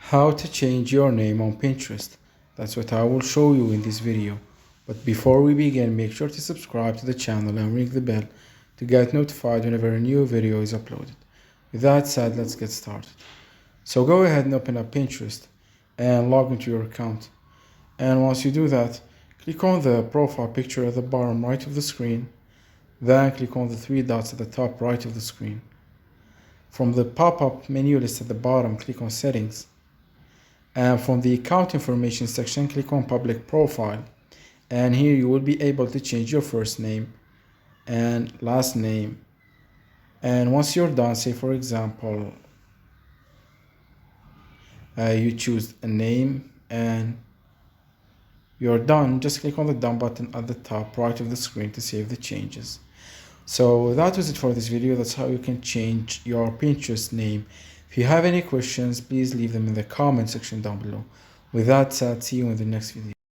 How to change your name on Pinterest. That's what I will show you in this video. But before we begin, make sure to subscribe to the channel and ring the bell to get notified whenever a new video is uploaded. With that said, let's get started. So go ahead and open up Pinterest and log into your account. And once you do that, click on the profile picture at the bottom right of the screen. Then click on the three dots at the top right of the screen. From the pop-up menu list at the bottom, click on Settings. And from the account information section, click on Public Profile. And here you will be able to change your first name and last name. And once you're done, say for example, you choose a name and you're done, just click on the Done button at the top right of the screen to save the changes. So that was it for this video. That's how you can change your Pinterest name. If you have any questions, please leave them in the comment section down below. With that said, see you in the next video.